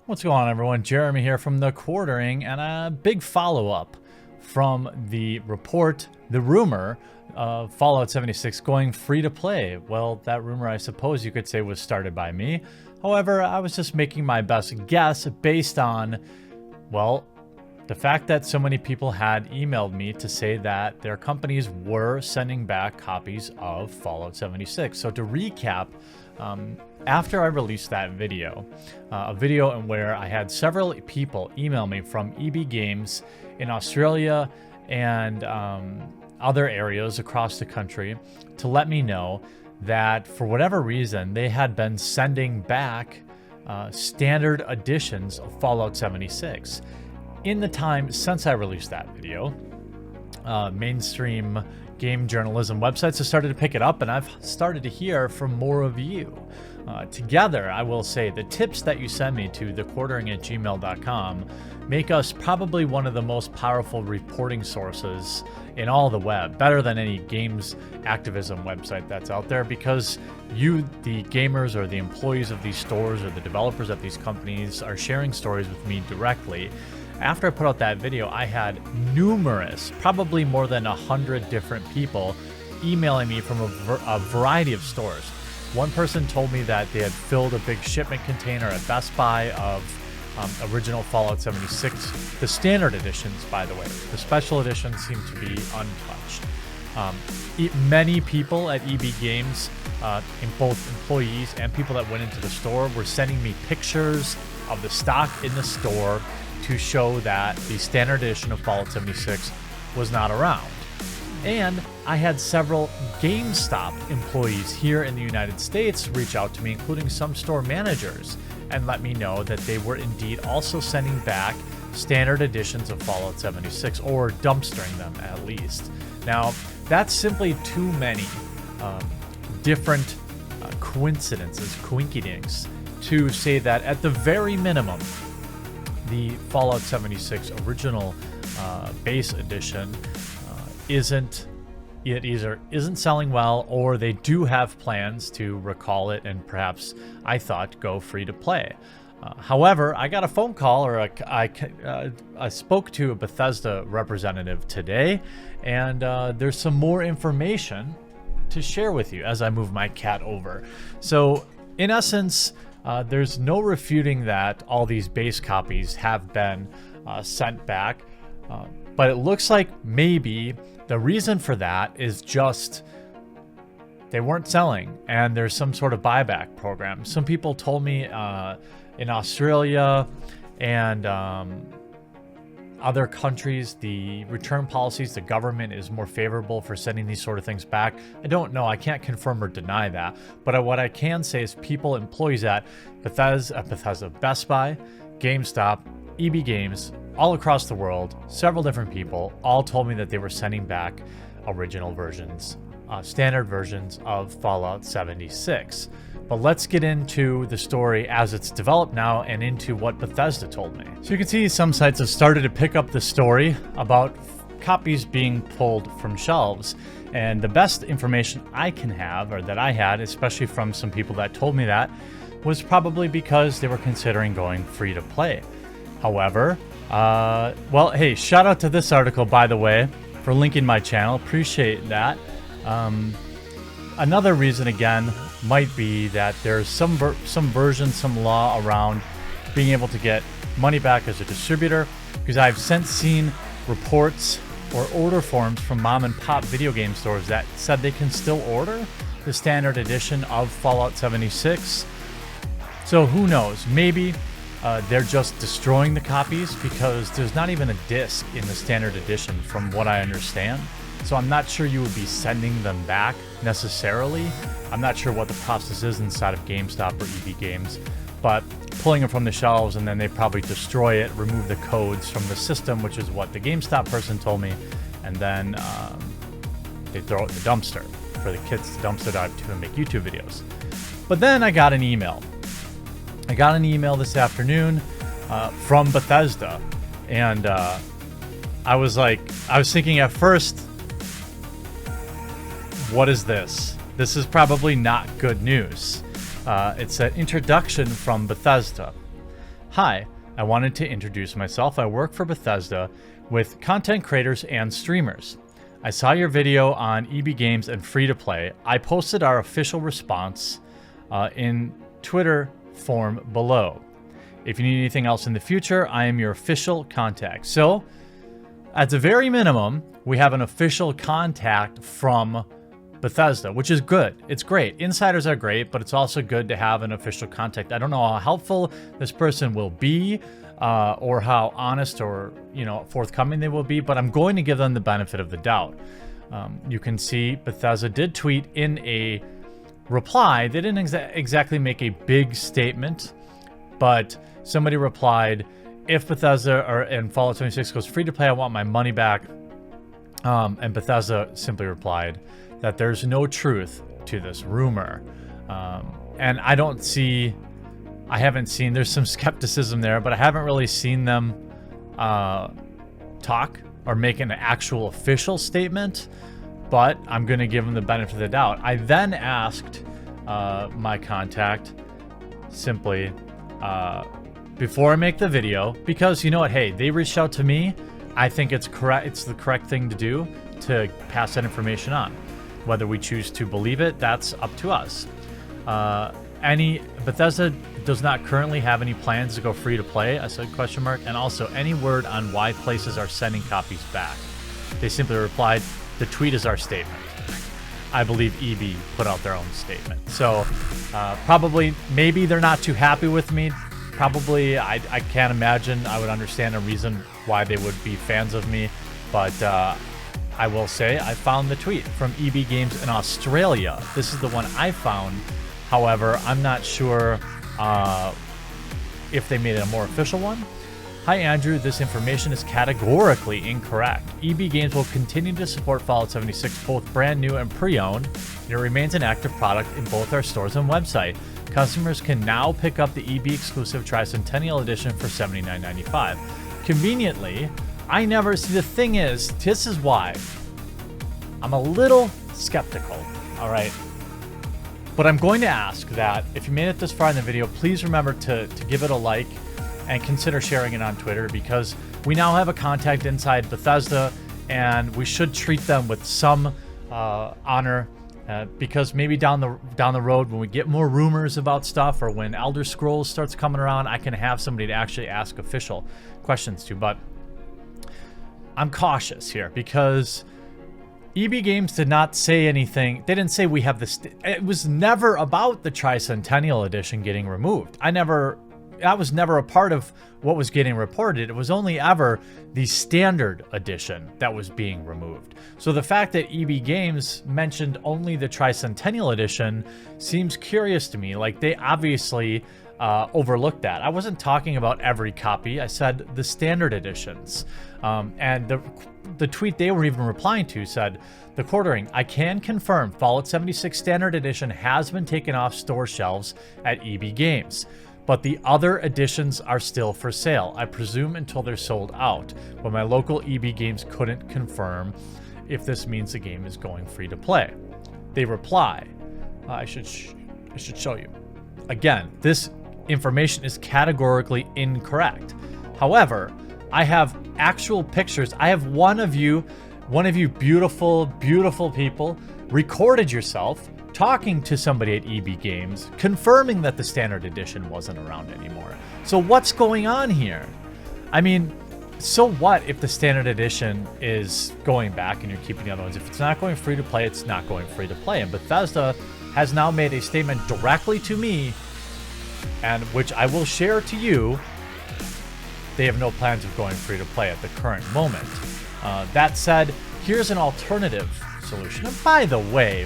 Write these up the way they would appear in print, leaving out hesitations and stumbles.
What's going on, everyone? Jeremy here from The Quartering, and a big follow-up from the report, the rumor of Fallout 76 going free to play. Well, that rumor, I suppose you could say, was started by me. However, I was just making my best guess based on, well, the fact that so many people had emailed me to say that their companies were sending back copies of Fallout 76. So to recap, after I released that video, a video in where I had several people email me from EB Games in Australia and other areas across the country to let me know that for whatever reason, they had been sending back standard editions of Fallout 76. In the time since I released that video, mainstream game journalism websites have started to pick it up, and I've started to hear from more of you. Together, I will say the tips that you send me to thequartering@gmail.com make us probably one of the most powerful reporting sources in all the web, better than any games activism website that's out there, because you, the gamers or the employees of these stores or the developers at these companies, are sharing stories with me directly. After I put out that video, I had numerous, probably more than 100 different people emailing me from a variety of stores. One person told me that they had filled a big shipment container at Best Buy of original Fallout 76, the standard editions, by the way. The special editions seem to be untouched. Many people at EB Games, in both employees and people that went into the store, were sending me pictures of the stock in the store to show that the standard edition of Fallout 76 was not around. And I had several GameStop employees here in the United States reach out to me, including some store managers, and let me know that they were indeed also sending back standard editions of Fallout 76, or dumpstering them at least. Now, that's simply too many different coincidences, coinkydinks, to say that at the very minimum, the Fallout 76 original base edition isn't selling well, or they do have plans to recall it and perhaps, I thought, go free to play. However, I got a phone call, or I spoke to a Bethesda representative today, and there's some more information to share with you as I move my cat over. So, in essence, there's no refuting that all these base copies have been sent back, but it looks like maybe the reason for that is just they weren't selling, and there's some sort of buyback program. Some people told me in Australia and other countries, the return policies, the government is more favorable for sending these sort of things back. I don't know. I can't confirm or deny that. But what I can say is people, employees at Bethesda, Best Buy, GameStop, EB Games, all across the world, several different people, all told me that they were sending back original versions, standard versions of Fallout 76. But let's get into the story as it's developed now and into what Bethesda told me. So you can see some sites have started to pick up the story about copies being pulled from shelves. And the best information I can have, or that I had, especially from some people that told me that, was probably because they were considering going free to play. However, well, hey, shout out to this article, by the way, for linking my channel. Appreciate that. Another reason, again, might be that there's some version, some law around being able to get money back as a distributor, because I've since seen reports or order forms from mom and pop video game stores that said they can still order the standard edition of Fallout 76. So who knows? Maybe they're just destroying the copies, because there's not even a disc in the standard edition from what I understand. So I'm not sure you would be sending them back necessarily. I'm not sure what the process is inside of GameStop or EB Games, but pulling them from the shelves, and then they probably destroy it, remove the codes from the system, which is what the GameStop person told me, and then they throw it in the dumpster for the kids to dumpster dive to and make YouTube videos. But then I got an email. I got an email this afternoon from Bethesda, and I was thinking at first, what is this? This is probably not good news. It's an introduction from Bethesda. Hi, I wanted to introduce myself. I work for Bethesda with content creators and streamers. I saw your video on EB Games and free-to-play. I posted our official response in Twitter form below. If you need anything else in the future, I am your official contact. So, at the very minimum, we have an official contact from Bethesda, which is good. It's great. Insiders are great, but it's also good to have an official contact. I don't know how helpful this person will be, or how honest or forthcoming they will be, but I'm going to give them the benefit of the doubt. You can see Bethesda did tweet in a reply. They didn't exactly make a big statement, but somebody replied, "If Bethesda and Fallout 76 goes free to play, I want my money back." And Bethesda simply replied that there's no truth to this rumor. And I haven't seen, there's some skepticism there, but I haven't really seen them talk or make an actual official statement, but I'm gonna give them the benefit of the doubt. I then asked my contact simply, before I make the video, because you know what, hey, they reached out to me. I think it's correct. It's the correct thing to do to pass that information on. Whether we choose to believe it, that's up to us. Bethesda does not currently have any plans to go free to play, I said question mark, and also any word on why places are sending copies back. They simply replied, the tweet is our statement. I believe EB put out their own statement. So probably, maybe they're not too happy with me. Probably, I can't imagine. I would understand a reason why they would be fans of me, but I will say I found the tweet from EB Games in Australia. This is the one I found. However, I'm not sure if they made it a more official one. Hi Andrew, this information is categorically incorrect. EB Games will continue to support Fallout 76 both brand new and pre-owned, and it remains an active product in both our stores and website. Customers can now pick up the EB exclusive Tricentennial Edition for $79.95. Conveniently, I never see. The thing is, this is why I'm a little skeptical, all right? But I'm going to ask that if you made it this far in the video, please remember to give it a like and consider sharing it on Twitter, because we now have a contact inside Bethesda and we should treat them with some honor, because maybe down the road when we get more rumors about stuff, or when Elder Scrolls starts coming around, I can have somebody to actually ask official questions to. But I'm cautious here because EB Games did not say anything. They didn't say we have this. It was never about the Tricentennial Edition getting removed. That was never a part of what was getting reported. It was only ever the standard edition that was being removed. So the fact that EB Games mentioned only the Tricentennial Edition seems curious to me. Like, they obviously overlooked that. I wasn't talking about every copy. I said the standard editions. And the tweet they were even replying to said, the quartering, I can confirm Fallout 76 Standard Edition has been taken off store shelves at EB Games, but the other editions are still for sale, I presume until they're sold out, but my local EB Games couldn't confirm if this means the game is going free to play. They reply, I should show you. Again, this information is categorically incorrect. However, I have actual pictures. I have one of you beautiful, beautiful people recorded yourself talking to somebody at EB Games, confirming that the standard edition wasn't around anymore. So what's going on here? I mean, so what if the standard edition is going back and you're keeping the other ones? If it's not going free to play, it's not going free to play. And Bethesda has now made a statement directly to me, and which I will share to you. They have no plans of going free to play at the current moment. That said, here's an alternative solution. And by the way,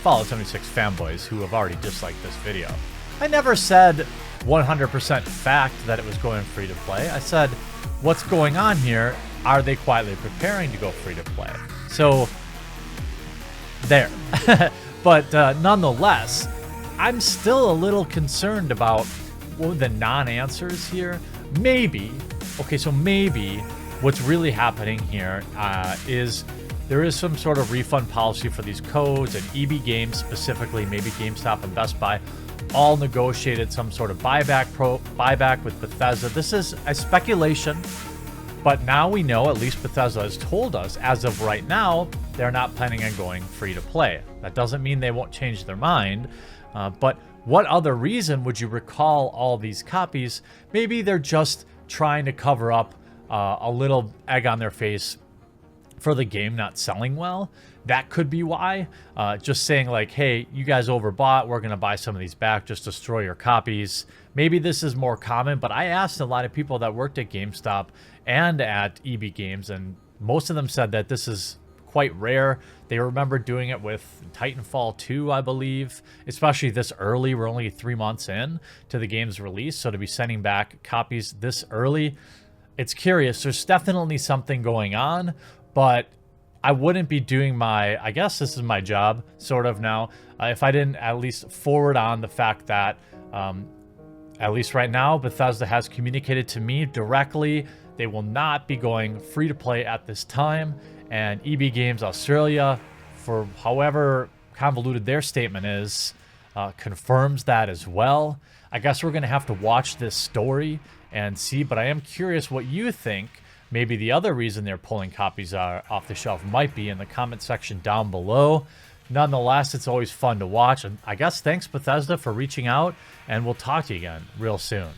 Fallout 76 fanboys who have already disliked this video, I never said 100% fact that it was going free to play. I said, what's going on here? Are they quietly preparing to go free to play? So, there. But nonetheless, I'm still a little concerned about the non-answers here. Maybe, okay, so maybe what's really happening here is there is some sort of refund policy for these codes, and EB Games specifically, maybe GameStop and Best Buy, all negotiated some sort of buyback with Bethesda. This is a speculation, but now we know, at least Bethesda has told us, as of right now, they're not planning on going free to play. That doesn't mean they won't change their mind, but what other reason would you recall all these copies? Maybe they're just trying to cover up a little egg on their face for the game not selling well. That could be why. Just saying like, hey, you guys overbought, we're going to buy some of these back, just destroy your copies. Maybe this is more common, but I asked a lot of people that worked at GameStop and at EB Games, and most of them said that this is quite rare. They remember doing it with Titanfall 2, I believe, especially this early. We're only 3 months in to the game's release, so to be sending back copies this early, it's curious. There's definitely something going on, but I wouldn't be doing my, I guess this is my job, sort of now, if I didn't at least forward on the fact that, at least right now, Bethesda has communicated to me directly they will not be going free to play at this time, and EB Games Australia, for however convoluted their statement is, confirms that as well. I guess we're going to have to watch this story and see, but I am curious what you think. Maybe the other reason they're pulling copies off the shelf might be in the comment section down below. Nonetheless, it's always fun to watch, and I guess thanks Bethesda for reaching out, and we'll talk to you again real soon.